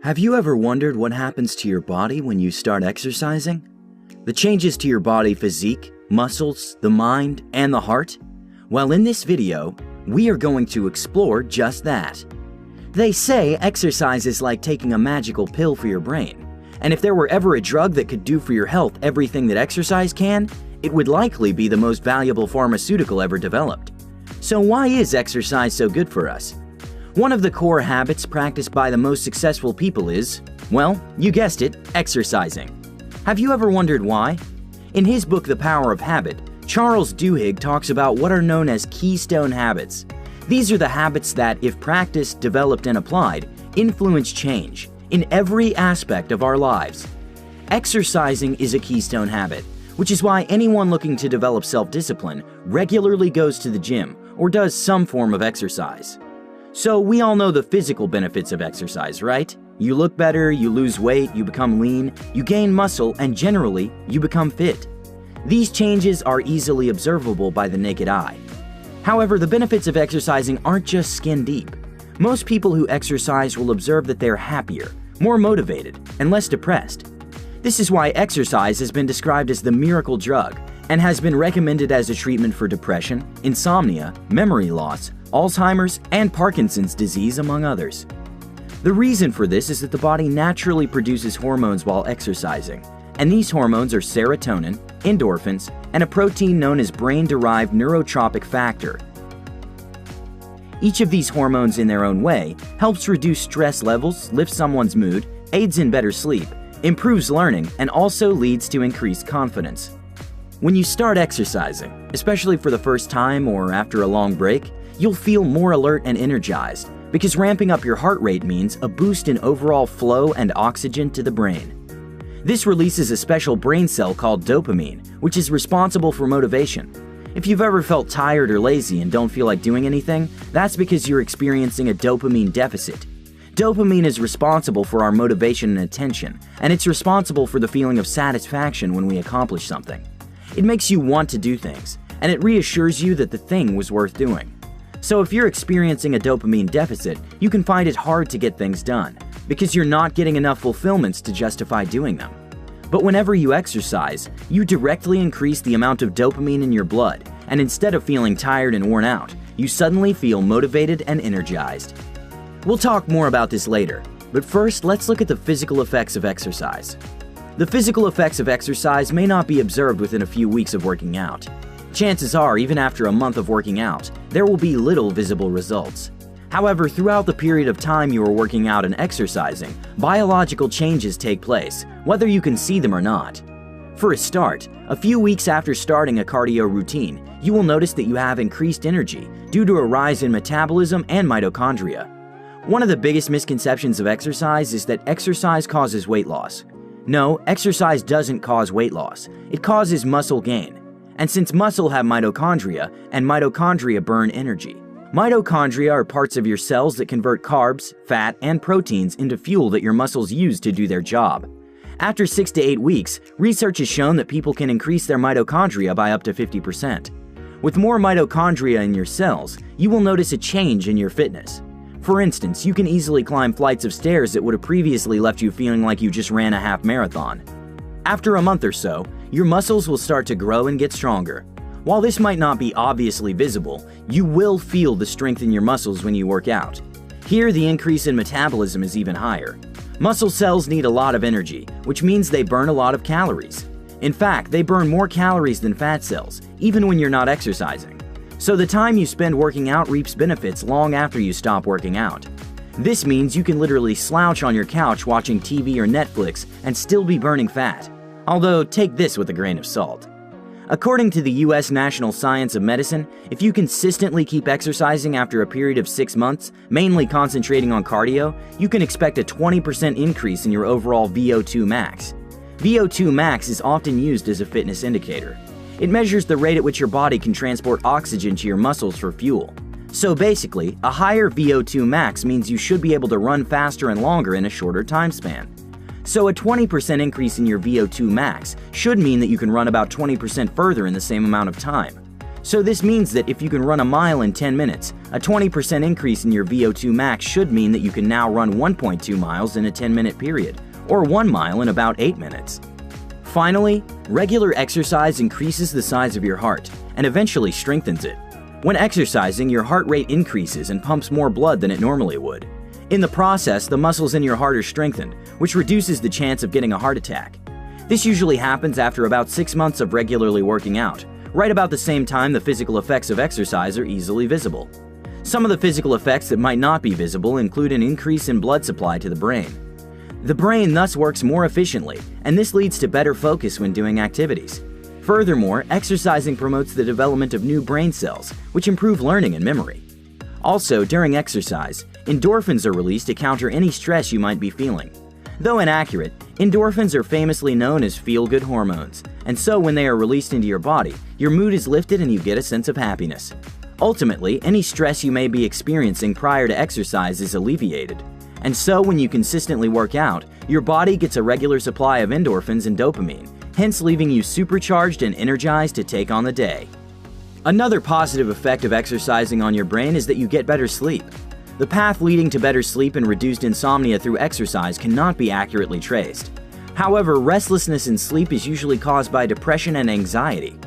Have you ever wondered what happens to your body when you start exercising? The changes to your body physique, muscles, the mind, and the heart? Well, in this video, we are going to explore just that. They say exercise is like taking a magical pill for your brain, and if there were ever a drug that could do for your health everything that exercise can, it would likely be the most valuable pharmaceutical ever developed. So why is exercise so good for us? One of the core habits practiced by the most successful people is, well, you guessed it, exercising. Have you ever wondered why? In his book The Power of Habit, Charles Duhigg talks about what are known as keystone habits. These are the habits that, if practiced, developed, and applied, influence change in every aspect of our lives. Exercising is a keystone habit, which is why anyone looking to develop self-discipline regularly goes to the gym or does some form of exercise. So we all know the physical benefits of exercise, right? You look better, you lose weight, you become lean, you gain muscle, and generally, you become fit. These changes are easily observable by the naked eye. However, the benefits of exercising aren't just skin deep. Most people who exercise will observe that they're happier, more motivated, and less depressed. This is why exercise has been described as the miracle drug and has been recommended as a treatment for depression, insomnia, memory loss, Alzheimer's, and Parkinson's disease, among others. The reason for this is that the body naturally produces hormones while exercising, and these hormones are serotonin, endorphins, and a protein known as brain-derived neurotrophic factor. Each of these hormones in their own way helps reduce stress levels, lifts someone's mood, aids in better sleep, improves learning, and also leads to increased confidence. When you start exercising, especially for the first time or after a long break, you'll feel more alert and energized because ramping up your heart rate means a boost in overall flow and oxygen to the brain. This releases a special brain cell called dopamine, which is responsible for motivation. If you've ever felt tired or lazy and don't feel like doing anything, that's because you're experiencing a dopamine deficit. Dopamine is responsible for our motivation and attention, and it's responsible for the feeling of satisfaction when we accomplish something. It makes you want to do things, and it reassures you that the thing was worth doing. So if you're experiencing a dopamine deficit, you can find it hard to get things done because you're not getting enough fulfillments to justify doing them. But whenever you exercise, you directly increase the amount of dopamine in your blood, and instead of feeling tired and worn out, you suddenly feel motivated and energized. We'll talk more about this later, but first let's look at the physical effects of exercise. The physical effects of exercise may not be observed within a few weeks of working out. Chances are, even after a month of working out, there will be little visible results. However, throughout the period of time you are working out and exercising, biological changes take place, whether you can see them or not. For a start, a few weeks after starting a cardio routine, you will notice that you have increased energy due to a rise in metabolism and mitochondria. One of the biggest misconceptions of exercise is that exercise causes weight loss. No, exercise doesn't cause weight loss. It causes muscle gain. And since muscle have mitochondria, and mitochondria burn energy. Mitochondria are parts of your cells that convert carbs, fat, and proteins into fuel that your muscles use to do their job. After 6 to 8 weeks, research has shown that people can increase their mitochondria by up to 50%. With more mitochondria in your cells, you will notice a change in your fitness. For instance, you can easily climb flights of stairs that would have previously left you feeling like you just ran a half marathon. After a month or so, your muscles will start to grow and get stronger. While this might not be obviously visible, you will feel the strength in your muscles when you work out. Here, the increase in metabolism is even higher. Muscle cells need a lot of energy, which means they burn a lot of calories. In fact, they burn more calories than fat cells, even when you're not exercising. So the time you spend working out reaps benefits long after you stop working out. This means you can literally slouch on your couch watching TV or Netflix and still be burning fat. Although, take this with a grain of salt. According to the U.S. National Science of Medicine, if you consistently keep exercising after a period of 6 months, mainly concentrating on cardio, you can expect a 20% increase in your overall VO2 max. VO2 max is often used as a fitness indicator. It measures the rate at which your body can transport oxygen to your muscles for fuel. So basically, a higher VO2 max means you should be able to run faster and longer in a shorter time span. So a 20% increase in your VO2 max should mean that you can run about 20% further in the same amount of time. So this means that if you can run a mile in 10 minutes, a 20% increase in your VO2 max should mean that you can now run 1.2 miles in a 10-minute period, or 1 mile in about 8 minutes. Finally, regular exercise increases the size of your heart and eventually strengthens it. When exercising, your heart rate increases and pumps more blood than it normally would. In the process, the muscles in your heart are strengthened, which reduces the chance of getting a heart attack. This usually happens after about 6 months of regularly working out, right about the same time the physical effects of exercise are easily visible. Some of the physical effects that might not be visible include an increase in blood supply to the brain. The brain thus works more efficiently, and this leads to better focus when doing activities. Furthermore, exercising promotes the development of new brain cells, which improve learning and memory. Also, during exercise, endorphins are released to counter any stress you might be feeling. Though inaccurate, endorphins are famously known as feel-good hormones, and so when they are released into your body, your mood is lifted and you get a sense of happiness. Ultimately, any stress you may be experiencing prior to exercise is alleviated. And so when you consistently work out, your body gets a regular supply of endorphins and dopamine, hence leaving you supercharged and energized to take on the day. Another positive effect of exercising on your brain is that you get better sleep. The path leading to better sleep and reduced insomnia through exercise cannot be accurately traced. However, restlessness in sleep is usually caused by depression and anxiety.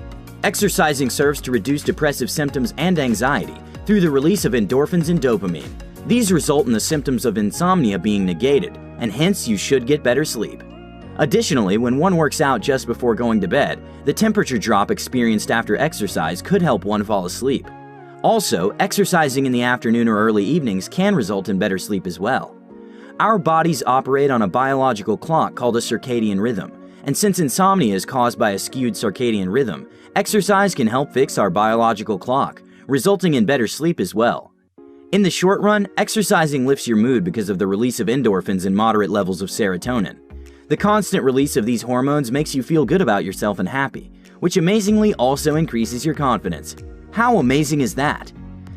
Exercising serves to reduce depressive symptoms and anxiety through the release of endorphins and dopamine. These result in the symptoms of insomnia being negated, and hence you should get better sleep. Additionally, when one works out just before going to bed, the temperature drop experienced after exercise could help one fall asleep. Also, exercising in the afternoon or early evenings can result in better sleep as well. Our bodies operate on a biological clock called a circadian rhythm, and since insomnia is caused by a skewed circadian rhythm, exercise can help fix our biological clock, resulting in better sleep as well. In the short run, exercising lifts your mood because of the release of endorphins and moderate levels of serotonin. The constant release of these hormones makes you feel good about yourself and happy, which amazingly also increases your confidence. How amazing is that?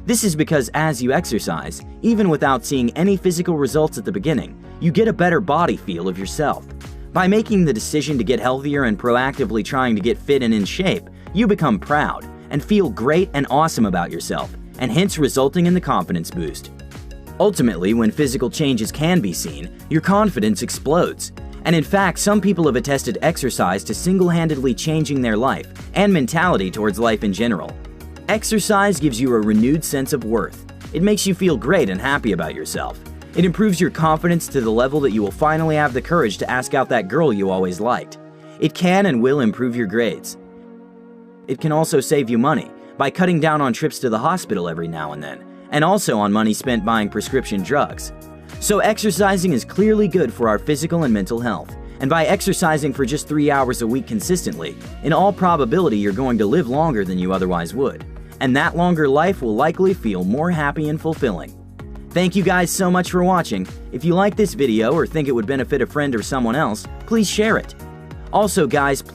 This is because as you exercise, even without seeing any physical results at the beginning, you get a better body feel of yourself. By making the decision to get healthier and proactively trying to get fit and in shape, you become proud and feel great and awesome about yourself, and hence resulting in the confidence boost. Ultimately, when physical changes can be seen, your confidence explodes. And in fact, some people have attested exercise to single-handedly changing their life and mentality towards life in general. Exercise gives you a renewed sense of worth. It makes you feel great and happy about yourself. It improves your confidence to the level that you will finally have the courage to ask out that girl you always liked. It can and will improve your grades. It can also save you money by cutting down on trips to the hospital every now and then, and also on money spent buying prescription drugs. So exercising is clearly good for our physical and mental health, and by exercising for just 3 hours a week consistently, in all probability you're going to live longer than you otherwise would, and that longer life will likely feel more happy and fulfilling. Thank you guys so much for watching. If you like this video or think it would benefit a friend or someone else, please share it. Also guys,